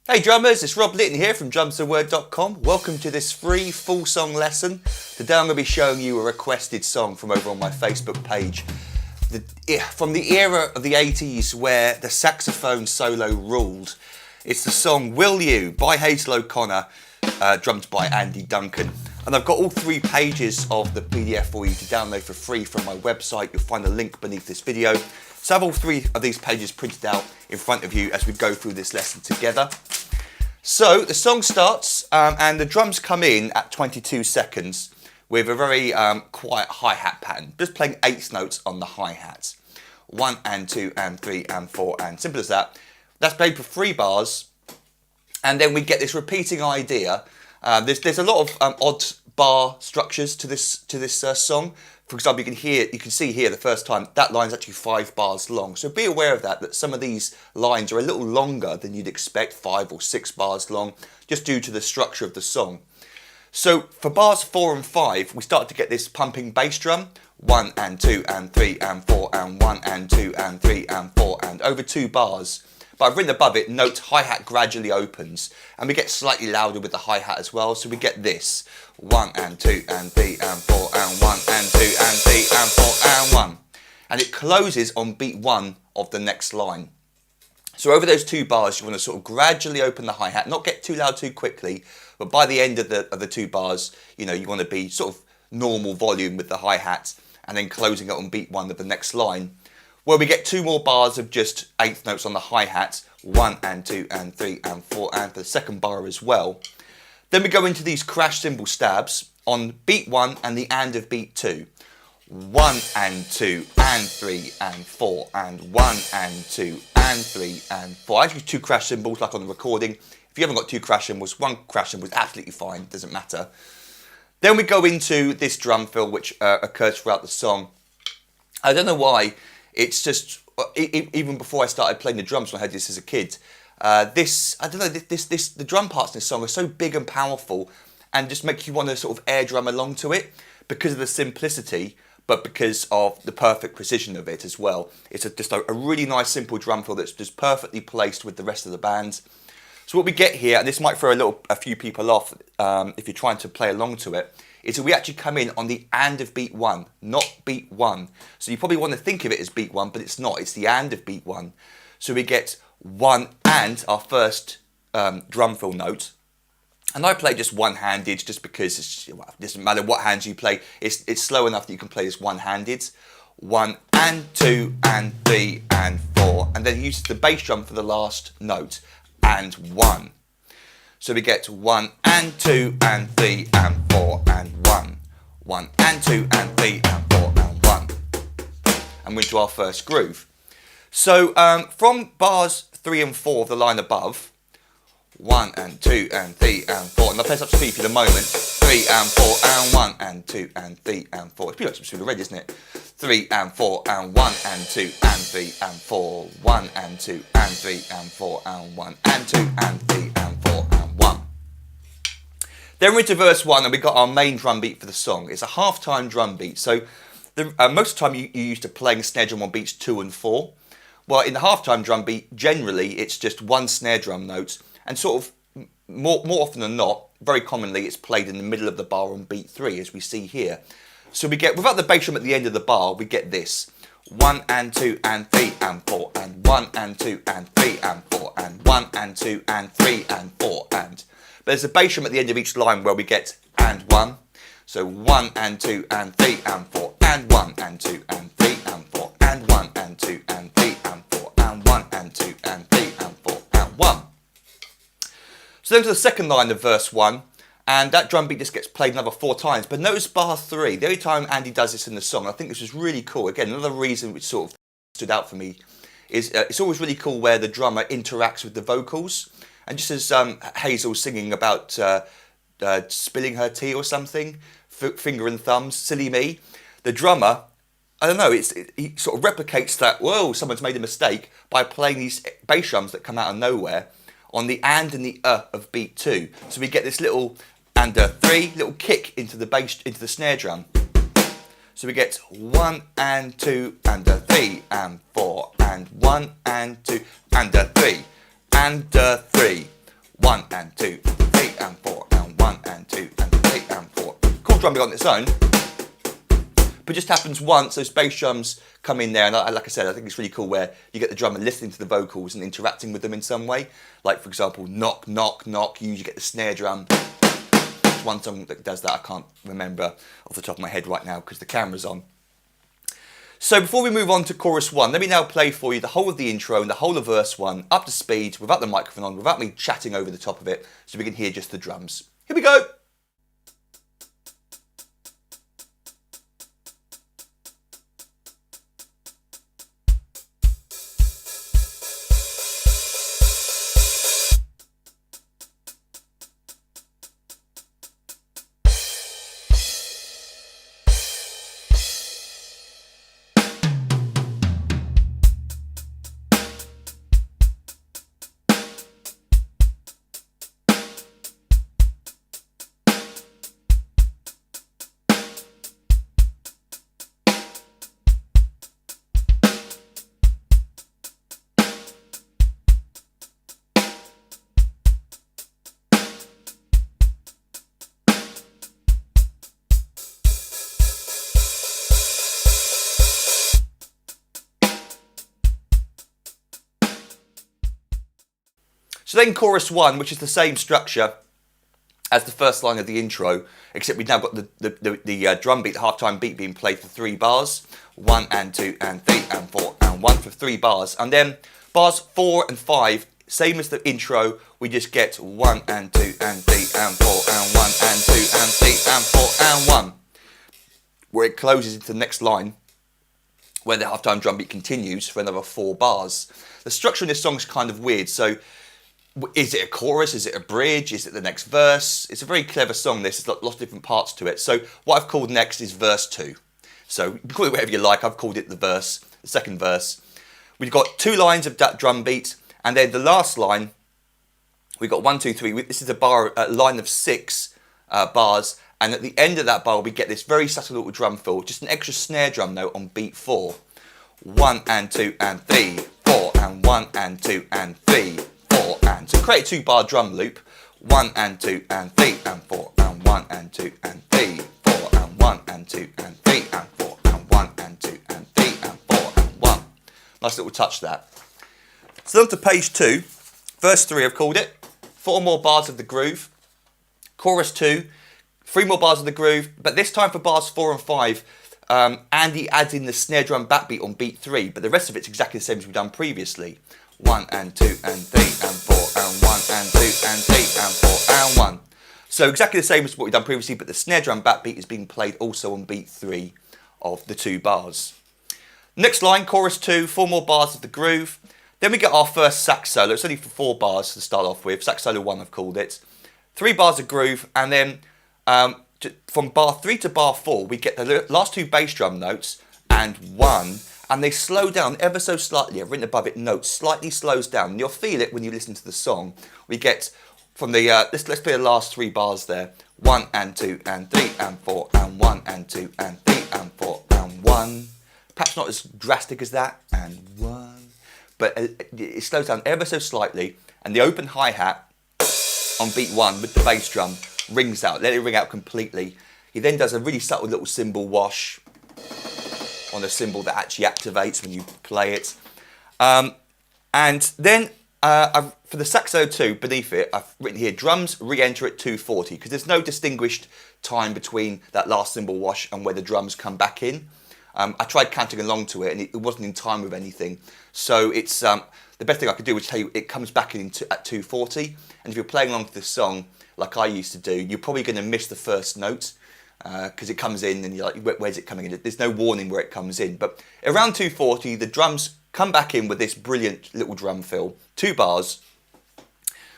Hey drummers, it's Rob Litton here from drumstheword.com. Welcome to this free full song lesson. Today I'm going to be showing you a requested song from over on my Facebook page. From the era of the 80s where the saxophone solo ruled. It's the song Will You by Hazel O'Connor, drummed by Andy Duncan. And I've got all 3 pages of the PDF for you to download for free from my website. You'll find a link beneath this video. So I have all 3 of these pages printed out in front of you as we go through this lesson together. So the song starts and the drums come in at 22 seconds with a very quiet hi-hat pattern, just playing 8th notes on the hi-hats. 1 and 2 and 3 and 4 and simple as that. That's played for 3 bars, and then we get this repeating idea. There's a lot of odd bar structures to this song. For example, you can see here the first time that line's actually 5 bars long. So be aware of that some of these lines are a little longer than you'd expect, 5 or 6 bars long, just due to the structure of the song. So for bars 4 and 5, we start to get this pumping bass drum. 1 and 2 and 3 and 4 and 1 and 2 and 3 and 4 and over 2 bars. But I've written above it, note hi-hat gradually opens, and we get slightly louder with the hi-hat as well, so we get this. 1 and 2 and 3 and 4 and 1 and 2 and 3 and 4 and 1. And it closes on beat 1 of the next line. So over those 2 bars, you want to sort of gradually open the hi-hat, not get too loud too quickly, but by the end of the 2 bars, you want to be sort of normal volume with the hi-hat, and then closing it on beat 1 of the next line. Where we get 2 more bars of just 8th notes on the hi-hat, 1 and 2 and 3 and 4 and for the second bar as well. Then we go into these crash cymbal stabs on beat 1 and the and of beat 2. 1 and 2 and 3 and 4 and 1 and 2 and 3 and 4. I use 2 crash cymbals like on the recording. If you haven't got 2 crash cymbals, 1 crash cymbal is absolutely fine, doesn't matter. Then we go into this drum fill which occurs throughout the song. I don't know why. It's just, even before I started playing the drums when I heard this as a kid, the drum parts in this song are so big and powerful and just make you want to sort of air drum along to it because of the simplicity, but because of the perfect precision of it as well. It's just a really nice simple drum fill that's just perfectly placed with the rest of the band. So what we get here, and this might throw a few people off if you're trying to play along to it, is that we actually come in on the and of beat 1, not beat 1. So you probably want to think of it as beat 1, but it's not. It's the and of beat 1. So we get 1 and, our first drum fill note. And I play just one-handed just because it doesn't matter what hands you play. It's slow enough that you can play this one-handed. 1 and 2 and 3 and 4. And then he uses the bass drum for the last note. And 1. So we get 1 and 2 and 3 and 4 and 1. 1 and 2 and 3 and 4 and 1. And we're into our first groove. So from bars 3 and 4 of the line above, 1 and 2 and 3 and 4, and I'll play some speed for the moment. 3 and 4 and 1 and 2 and 3 and 4. It's pretty much some speed already, isn't it? 3 and 4 and 1 and 2 and 3 and 4. 1 and 2 and 3 and 4 and 1 and 2 and 3 and 4 and 1. Then we're into verse 1 and we've got our main drum beat for the song. It's a half-time drum beat. So most of the time you're used to playing snare drum on beats 2 and 4. Well, in the half-time drum beat, generally it's just 1 snare drum note, and sort of more often than not, very commonly it's played in the middle of the bar on beat 3, as we see here. So we get, without the bass drum at the end of the bar, we get this. 1 and 2 and 3 and 4 and 1 and 2 and 3 and 4 and 1 and 2 and 3 and 4 and. But there's a bass drum at the end of each line where we get and 1. So 1 and 2 and 3 and 4 and 1 and 2 and 3 and 4 and 1 and 2 and 3 and 4 and 1 and 2 and 3 and 4 and 1. So then to the second line of verse 1, and that drum beat just gets played another 4 times. But notice bar 3, the only time Andy does this in the song, I think this was really cool. Again, another reason which sort of stood out for me is it's always really cool where the drummer interacts with the vocals. And just as Hazel singing about spilling her tea or something, finger and thumbs, silly me, the drummer, I don't know, he sort of replicates that, whoa, someone's made a mistake, by playing these bass drums that come out of nowhere on the and the of beat 2. So we get this little and 3, little kick into the bass, into the snare drum. So we get 1 and 2 and 3 and 4 and 1 and 2 and 3 and 3. 1 and 2 and 3 and 4 and 1 and 2 and 3 and 4. Cool drum beat on its own, but just happens once. Those bass drums come in there, and like I said, I think it's really cool where you get the drummer listening to the vocals and interacting with them in some way. Like, for example, knock, knock, knock, you usually get the snare drum. There's one song that does that, I can't remember off the top of my head right now because the camera's on. So before we move on to chorus 1, let me now play for you the whole of the intro and the whole of verse 1 up to speed, without the microphone on, without me chatting over the top of it, so we can hear just the drums. Here we go! So then chorus 1, which is the same structure as the first line of the intro, except we've now got the drum beat, the halftime beat being played for 3 bars. 1 and 2 and 3 and 4 and 1 for 3 bars. And then bars 4 and 5, same as the intro, we just get 1 and 2 and 3 and 4 and 1 and 2 and 3 and 4 and 1. Where it closes into the next line, where the halftime drum beat continues for another 4 bars. The structure in this song is kind of weird, so is it a chorus? Is it a bridge? Is it the next verse? It's a very clever song, this. There's lots of different parts to it. So what I've called next is verse 2. So you can call it whatever you like. I've called it the second verse. We've got 2 lines of that drum beat, and then the last line, we've got 1, 2, 3. This is a line of 6 bars, and at the end of that bar, we get this very subtle little drum fill, just an extra snare drum note on beat 4. 1 and 2 and 3, 4, and 1 and 2 and 3. 4 and so create a 2-bar drum loop. 1 and 2 and 3 and 4 and 1 and 2 and 3, 4 and 1 and 2 and 3 and 4 and 1 and 2 and 3 and 4 and 1. Nice little touch that. So on to page 2, verse 3 I've called it. 4 more bars of the groove. Chorus 2, 3 more bars of the groove, but this time for bars 4 and 5, Andy adds in the snare drum backbeat on beat 3, but the rest of it's exactly the same as we've done previously. 1 and 2 and 3 and 4 and 1 and 2 and 3 and 4 and 1. So exactly the same as what we've done previously, but the snare drum backbeat is being played also on beat 3 of the 2 bars. Next line, chorus 2, 4 more bars of the groove. Then we get our first sax solo. It's only for 4 bars to start off with. Sax solo 1 I've called it. 3 bars of groove, and then from bar 3 to bar 4 we get the last 2 bass drum notes and 1. And they slow down ever so slightly. I've written above it, notes slightly slows down. And you'll feel it when you listen to the song. We get from the, let's play the last 3 bars there. 1 and 2 and 3 and 4 and 1 and 2 and 3 and 4 and 1. Perhaps not as drastic as that, and 1. But it slows down ever so slightly. And the open hi-hat on beat 1 with the bass drum rings out. Let it ring out completely. He then does a really subtle little cymbal wash on a cymbal that actually activates when you play it. And then for the saxo 2, beneath it, I've written here, drums re-enter at 2:40, because there's no distinguished time between that last cymbal wash and where the drums come back in. I tried counting along to it, and it wasn't in time with anything. So it's the best thing I could do was tell you it comes back in at 2:40. And if you're playing along to this song, like I used to do, you're probably going to miss the first note, because it comes in and you're like, where's it coming in? There's no warning where it comes in. But around 2:40, the drums come back in with this brilliant little drum fill, 2 bars,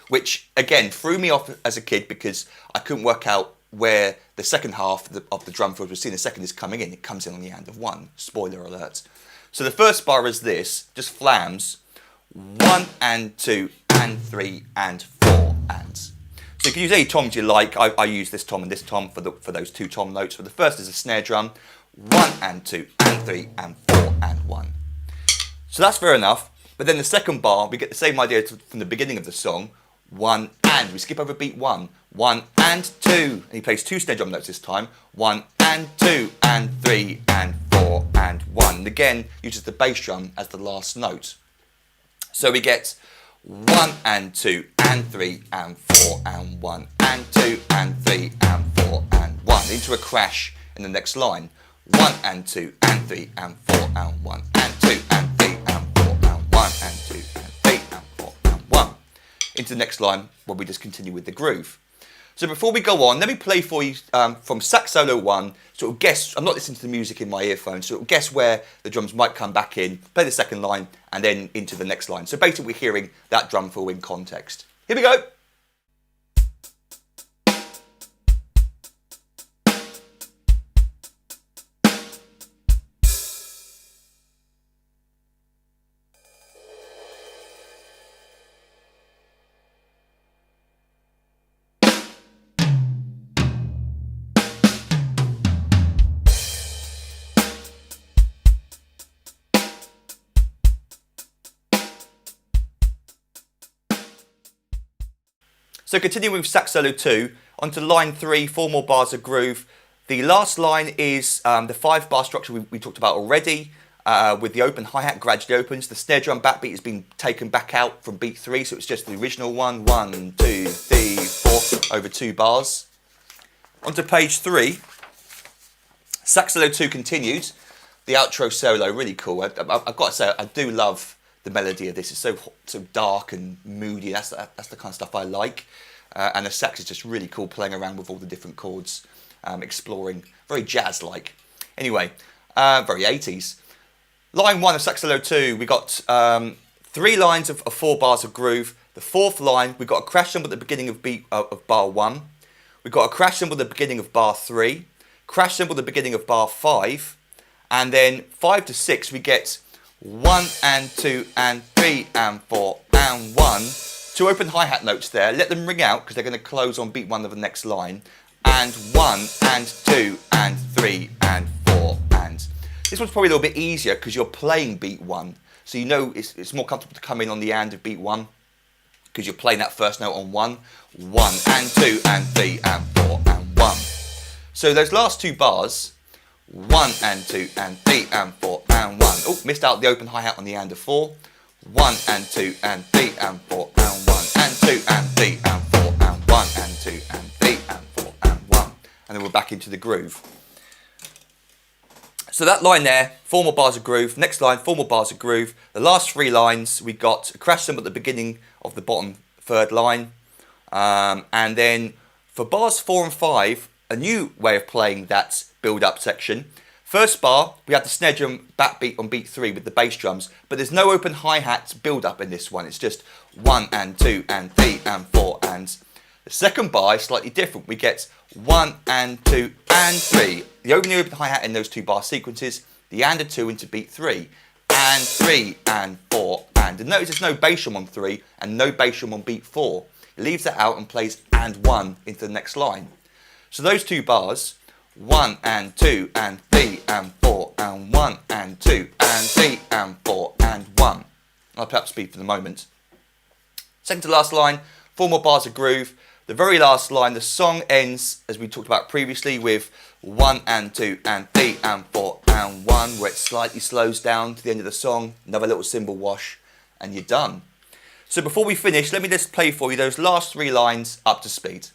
which again threw me off as a kid because I couldn't work out where the second half of the drum fill was seen. The second is coming in. It comes in on the end of 1. Spoiler alert. So the first bar is this, just flams, 1 and 2 and 3 and 4 and. So you can use any toms you like. I use this tom and this tom for those 2 tom notes. So the first is a snare drum, 1 and 2 and 3 and 4 and 1. So that's fair enough. But then the second bar, we get the same idea from the beginning of the song, 1 and. We skip over beat 1. 1 and 2. And he plays 2 snare drum notes this time. 1 and 2 and 3 and 4 and 1. And again, uses the bass drum as the last note. So we get 1 and 2 and 3 and 4 and 1 and 2 and 3 and 4 and 1. Into a crash in the next line. 1 and 2 and 3 and 4 and 1 and 2 and 3 and 4 and 1 and 2 and 3 and 4 and 1. Into the next line where we just continue with the groove. So before we go on, let me play for you from sax solo 1, sort of guess, I'm not listening to the music in my earphones, so guess where the drums might come back in, play the second line, and then into the next line. So basically we're hearing that drum fill in context. Here we go. So continuing with sax solo 2, onto line 3, 4 more bars of groove. The last line is the 5-bar structure we talked about already, with the open hi-hat gradually opens. The snare drum backbeat has been taken back out from beat 3, so it's just the original one. 1, 2, 3, 4, over 2 bars. Onto page 3, sax solo 2 continues. The outro solo, really cool. I've got to say, I do love the melody of this. It's so dark and moody. That's the kind of stuff I like. And the sax is just really cool, playing around with all the different chords, exploring, very jazz-like. Anyway, very 80s. Line 1 of sax solo 2, we got 3 lines of 4 bars of groove. The 4th line, we got a crash cymbal at the beginning of bar 1. We got a crash cymbal at the beginning of bar 3. Crash cymbal at the beginning of bar 5. And then 5 to 6, we get 1 and 2 and 3 and 4 and 1. 2 open hi-hat notes there. Let them ring out because they're going to close on beat 1 of the next line. And 1 and 2 and 3 and 4 and. This one's probably a little bit easier because you're playing beat 1. So you know it's more comfortable to come in on the and of beat 1 because you're playing that first note on 1. 1 and 2 and 3 and 4 and 1. So those last 2 bars, 1 and 2 and 3 and 4 and 1. Oh, missed out the open hi-hat on the and of 4. 1 and 2 and 3 and 4 and 1 and 2 and 3 and 4 and 1 and 2 and 3 and 4 and 1. And then we're back into the groove. So that line there, 4 more bars of groove. Next line, 4 more bars of groove. The last 3 lines, we got a crash cymbal at the beginning of the bottom 3rd line. And then for bars 4 and 5, a new way of playing that build-up section. First bar, we have the snare drum backbeat on beat 3 with the bass drums, but there's no open hi-hat build-up in this one. It's just 1 and 2 and 3 and 4 and. The second bar is slightly different. We get 1 and 2 and 3. The only open hi-hat in those 2 bar sequences, the and a 2 into beat 3, and 3 and 4 and. And notice there's no bass drum on 3 and no bass drum on beat 4. It leaves that out and plays and 1 into the next line. So those 2 bars, 1 and 2 and 3 and 4 and 1 and 2 and 3 and 4 and 1. I'll play up speed for the moment. Second to last line, 4 more bars of groove. The very last line, the song ends, as we talked about previously, with 1 and 2 and 3 and 4 and 1, where it slightly slows down to the end of the song, another little cymbal wash, and you're done. So before we finish, let me just play for you those last 3 lines up to speed.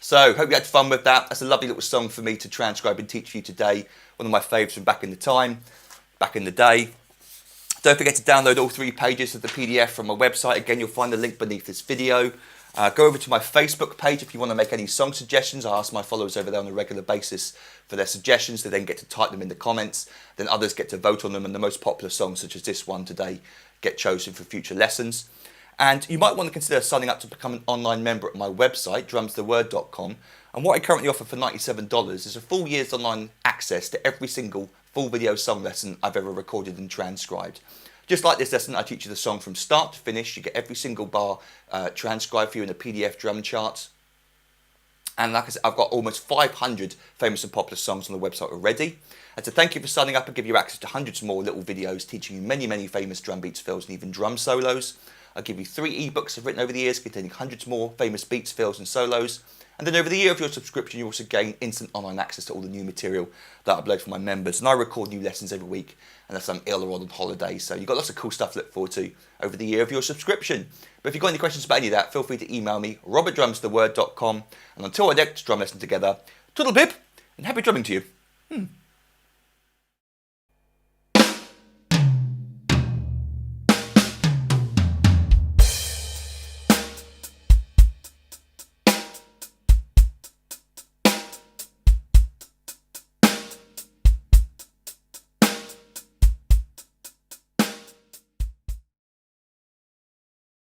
So, hope you had fun with that. That's a lovely little song for me to transcribe and teach you today. One of my favourites from back in the day. Don't forget to download all 3 pages of the PDF from my website. Again, you'll find the link beneath this video. Go over to my Facebook page if you want to make any song suggestions. I ask my followers over there on a regular basis for their suggestions. They then get to type them in the comments. Then others get to vote on them, and the most popular songs, such as this one today, get chosen for future lessons. And you might want to consider signing up to become an online member at my website, drumstheword.com. And what I currently offer for $97 is a full year's online access to every single full video song lesson I've ever recorded and transcribed. Just like this lesson, I teach you the song from start to finish. You get every single bar transcribed for you in a PDF drum chart. And like I said, I've got almost 500 famous and popular songs on the website already. And so thank you for signing up and give you access to hundreds more little videos teaching you many, many famous drum beats, fills, and even drum solos. I'll give you 3 ebooks I've written over the years containing hundreds more famous beats, fills, and solos. And then over the year of your subscription, you also gain instant online access to all the new material that I upload for my members. And I record new lessons every week unless I'm ill or on holiday. So you've got lots of cool stuff to look forward to over the year of your subscription. But if you've got any questions about any of that, feel free to email me, robert@drumstheword.com. And until our next drum lesson together, toodle pip and happy drumming to you.